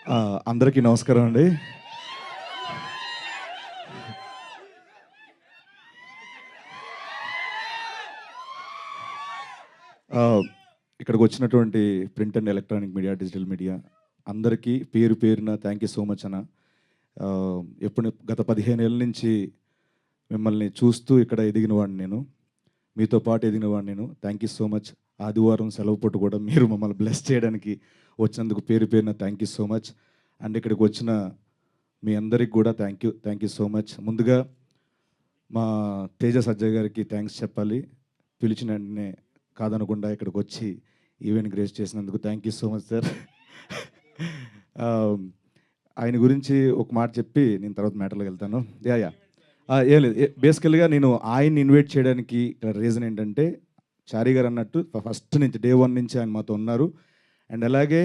అందరికీ నమస్కారం అండి. ఇక్కడికి వచ్చినటువంటి print and electronic media, digital media అందరికీ పేరు పేరున థ్యాంక్ యూ సో మచ్ అన్న. ఎప్పుడు గత 15 ఏళ్ళ నుంచి మిమ్మల్ని చూస్తూ ఇక్కడ ఎదిగిన వాడిని నేను. మీతో పాటు ఎదిగిన వాడిని నేను. Thank you so much. ఆదివారం సెలవు పూట కూడా మీరు మమ్మల్ని బ్లెస్ చేయడానికి వచ్చినందుకు పేరు పేరున thank you so much. And ఇక్కడికి వచ్చిన మీ అందరికి కూడా థ్యాంక్ యూ సో మచ్. ముందుగా మా తేజ సజ్జయ్ గారికి థ్యాంక్స్ చెప్పాలి. పిలిచిన వెంటనే కాదనకుండా ఇక్కడికి వచ్చి ఈవెంట్ గ్రేస్ చేసినందుకు thank you so much sir. ఆయన గురించి ఒక మాట చెప్పి నేను తర్వాత మ్యాటర్లోకి వెళ్తాను. ఏం లేదు, బేసికల్గా నేను ఆయన్ని ఇన్వైట్ చేయడానికి రీజన్ ఏంటంటే, చారీ గారు అన్నట్టు ఫస్ట్ నుంచి డే 1 నుంచి ఆయన మాతో ఉన్నారు. అండ్ అలాగే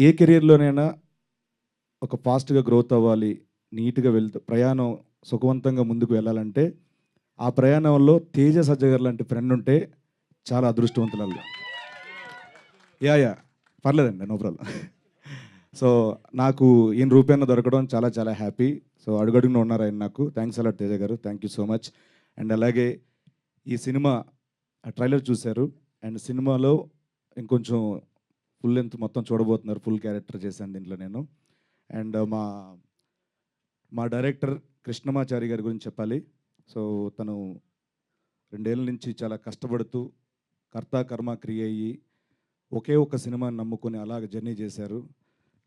ఏ కెరీర్లోనైనా ఒక ఫాస్ట్గా గ్రోత్ అవ్వాలి, నీట్గా ప్రయాణం సుఖవంతంగా ముందుకు వెళ్ళాలంటే ఆ ప్రయాణంలో తేజ సజ్జ గారు లాంటి ఫ్రెండ్ ఉంటే చాలా అదృష్టవంతులు. పర్లేదండి, నో ప్రాబ్లం. సో నాకు ఈయన రూపాయన దొరకడం చాలా చాలా హ్యాపీ. సో అడుగడుగున ఉన్నారు ఆయన నాకు. థ్యాంక్స్ అలాట్ తేజ గారు, thank you so much. And అలాగే ఈ సినిమా ట్రైలర్ చూశారు, అండ్ సినిమాలో ఇంకొంచెం ఫుల్ లెంత్ మొత్తం చూడబోతున్నారు. ఫుల్ క్యారెక్టర్ చేశాను దీంట్లో నేను. అండ్ మా డైరెక్టర్ కృష్ణమాచారి గారి గురించి చెప్పాలి. సో తను 2 ఏళ్ళ నుంచి చాలా కష్టపడుతూ కర్త కర్మ క్రియ అయ్యి ఒకే ఒక సినిమాని నమ్ముకొని అలాగ జర్నీ చేశారు.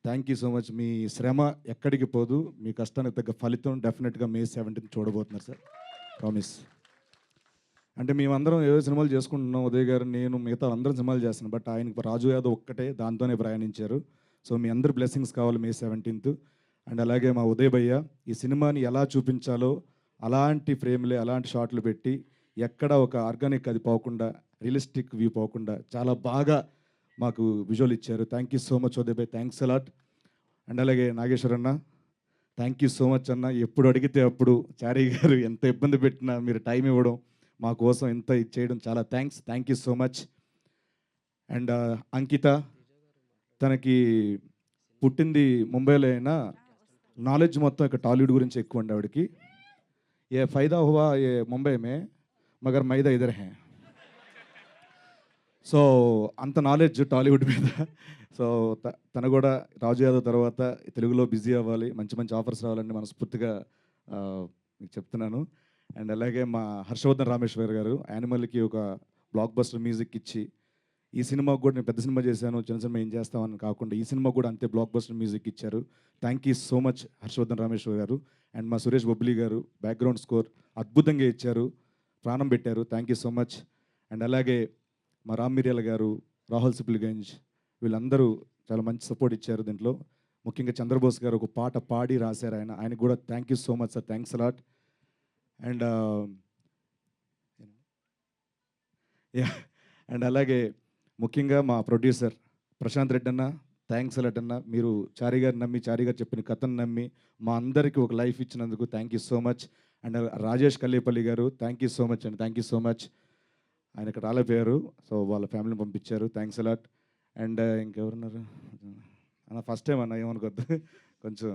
Thank you so much. మీ శ్రమ ఎక్కడికి పోదు, మీ కష్టానికి తగ్గ ఫలితం డెఫినెట్గా May 17 చూడబోతున్నారు సార్, ప్రామిస్. అంటే మేమందరం ఏవో సినిమాలు చేసుకుంటున్నాం, ఉదయ్ గారు, నేను, మిగతా అందరం సినిమాలు చేస్తున్నాం. బట్ ఆయనకి రాజు యాదవ్ ఒక్కటే దాంతోనే ప్రయాణించారు. సో మీ అందరి బ్లెస్సింగ్స్ కావాలి May 17. అండ్ అలాగే మా ఉదయ్ భయ్య ఈ సినిమాని ఎలా చూపించాలో అలాంటి ఫ్రేమ్లే, అలాంటి షాట్లు పెట్టి ఎక్కడ ఒక ఆర్గానిక్ అది పోకుండా, రియలిస్టిక్ వ్యూ పోకుండా చాలా బాగా మాకు విజువల్ ఇచ్చారు. Thank you so much Uday భయ్, థ్యాంక్స్ అలాట్. అండ్ అలాగే నాగేశ్వర్ అన్న, థ్యాంక్ యూ సో మచ్ అన్న. ఎప్పుడు అడిగితే అప్పుడు చారీ గారు ఎంత ఇబ్బంది పెట్టినా మీరు టైం ఇవ్వడం, మా కోసం ఎంత ఇది చేయడం చాలా thank you so much. And Ankita, తనకి పుట్టింది ముంబైలో అయినా నాలెడ్జ్ మొత్తం ఇక్కడ టాలీవుడ్ గురించి ఎక్కువ అండి ఆవిడకి. ఏ ఫైదా హువా ఏ ముంబై మే మగర్ మైదా ఇదర్ హే. సో అంత నాలెడ్జ్ టాలీవుడ్ మీద. సో తను కూడా రాజు యాదవ్ తర్వాత తెలుగులో బిజీ అవ్వాలి, మంచి మంచి ఆఫర్స్ రావాలని మనస్ఫూర్తిగా మీకు చెప్తున్నాను. అండ్ అలాగే మా హర్షవర్ధన్ రామేశ్వర్ గారు యానిమల్కి ఒక బ్లాక్ బస్టర్ మ్యూజిక్ ఇచ్చి, ఈ సినిమాకు కూడా నేను పెద్ద సినిమా చేశాను, చిన్న సినిమా ఏం చేస్తామని కాకుండా ఈ సినిమా కూడా అంతే బ్లాక్ బస్టర్ మ్యూజిక్ ఇచ్చారు. Thank you so much Harshavardhan Rameshwar గారు. అండ్ మా సురేష్ బొబ్లీ గారు బ్యాక్గ్రౌండ్ స్కోర్ అద్భుతంగా ఇచ్చారు, ప్రాణం పెట్టారు. Thank you so much. And అలాగే మా రామ్ మిర్యాల గారు, రాహుల్ సిప్లిగంజ్, వీళ్ళందరూ చాలా మంచి సపోర్ట్ ఇచ్చారు దీంట్లో. ముఖ్యంగా చంద్రబోస్ గారు ఒక పాట పాడి రాశారు, ఆయనకు కూడా thank you so much sir, thanks a lot. And and అలాగే ముఖ్యంగా మా ప్రొడ్యూసర్ ప్రశాంత్ రెడ్డి అన్న, థ్యాంక్స్ అలాట్ అన్న. మీరు చారీ గారు నమ్మి, చారీ గారు చెప్పిన కథను నమ్మి మా అందరికీ ఒక లైఫ్ ఇచ్చినందుకు thank you so much. And Rajesh Kallepalli గారు, థ్యాంక్ యూ సో మచ్ అండి, థ్యాంక్ యూ సో మచ్. ఆయన ఇక్కడ రాలేపోయారు, సో వాళ్ళ ఫ్యామిలీని పంపించారు, థ్యాంక్స్ అలాట్. అండ్ ఇంకెవరున్నారు అన్న, ఫస్ట్ టైం అన్న, ఏమనుకోద్దు కొంచెం.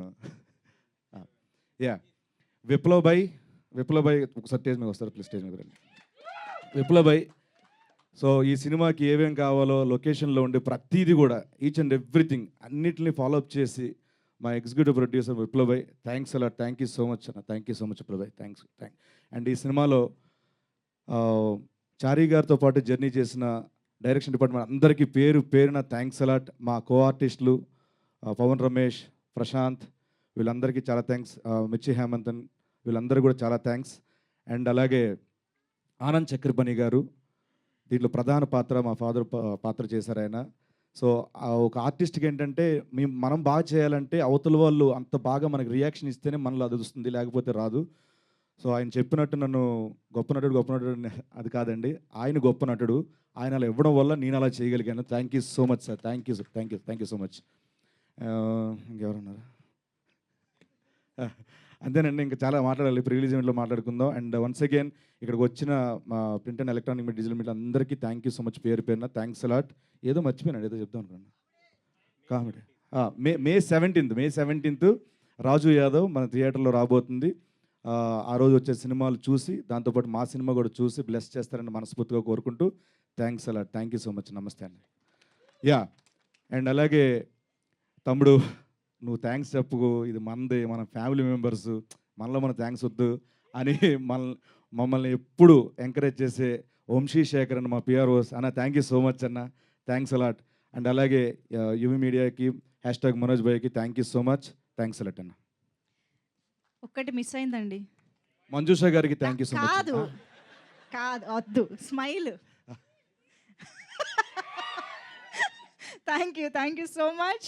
విప్లవ్ భాయ్ ఒకసారి స్టేజ్ మీద వస్తారు ప్లీజ్, స్టేజ్ మీద రండి. విప్లవ్ భాయ్, సో ఈ సినిమాకి ఏమేం కావాలో లొకేషన్లో ఉండే ప్రతిదీ కూడా ఈచ్ అండ్ ఎవ్రీథింగ్ అన్నిటిని ఫాలోఅప్ చేసి మా executive producer Viplav bhai, thanks a lot, thank you so much అన్న, thank you so much Viplav bhai, thanks. And ఈ సినిమాలో చారీ గారితో పాటు జర్నీ చేసిన డైరెక్షన్ డిపార్ట్మెంట్ అందరికీ పేరు పేరున థ్యాంక్స్ అలాట్. మా కో ఆర్టిస్టులు పవన్ రమేష్, ప్రశాంత్, వీళ్ళందరికీ చాలా థ్యాంక్స్. మిర్చి హేమంతన్, వీళ్ళందరూ కూడా చాలా థ్యాంక్స్. అండ్ అలాగే ఆనంద్ చక్రపణి గారు దీంట్లో ప్రధాన పాత్ర, మా ఫాదర్ పాత్ర చేశారు ఆయన. సో ఒక ఆర్టిస్ట్కి ఏంటంటే మనం బాగా చేయాలంటే అవతల వాళ్ళు అంత బాగా మనకి రియాక్షన్ ఇస్తేనే మనలో అది వస్తుంది, లేకపోతే రాదు. సో ఆయన చెప్పినట్టు నన్ను గొప్ప నటుడు అది కాదండి, ఆయన గొప్ప నటుడు, ఆయన అలా ఇవ్వడం వల్ల నేను అలా చేయగలిగాను. Thank you so much sir, thank you so much. ఇంకెవరున్నారు? అంతేనండి, ఇంకా చాలా మాట్లాడాలి, ప్రీ రిలీజ్ ఈవెంట్లో మాట్లాడుకుందాం. అండ్ వన్స్ అగైన్ ఇక్కడికి వచ్చిన మా print and electronic media, digital media అందరికీ థ్యాంక్ యూ సో మచ్ పేరు పేరున, థ్యాంక్స్ అలాట్. ఏదో మర్చిపోయినాడు, ఏదో చెప్దాం అనుకున్నాను, కామెడీ మే 17th రాజు యాదవ్ మన థియేటర్లో రాబోతుంది. ఆ రోజు వచ్చే సినిమాలు చూసి దాంతోపాటు మా సినిమా కూడా చూసి బ్లెస్ చేస్తారని మనస్ఫూర్తిగా కోరుకుంటూ థ్యాంక్స్ అలా. Thank you so much. నమస్తే అండి. యా, అండ్ అలాగే తమ్ముడు నువ్వు థ్యాంక్స్ చెప్పుకో, ఇది మనది, మన ఫ్యామిలీ మెంబర్స్, మనలో మన థ్యాంక్స్ వద్దు అని మమ్మల్ని ఎప్పుడు ఎంకరేజ్ చేసే వంశీశేఖర్ అన్న మా పిఆర్ఓస్ అన్న, థ్యాంక్ యూ సో మచ్ అన్న, థ్యాంక్స్ అలాట్. అండ్ అలాగే యువి మీడియాకి #మనోజ్ భాయ్కి thank you so much, thanks a lot అన్న. ఒక్కటి మిస్ అయిందండి. మంజుష గారికి థ్యాంక్ యూ సో మచ్. కాదు కాదు వద్దు, smile. Thank you so much.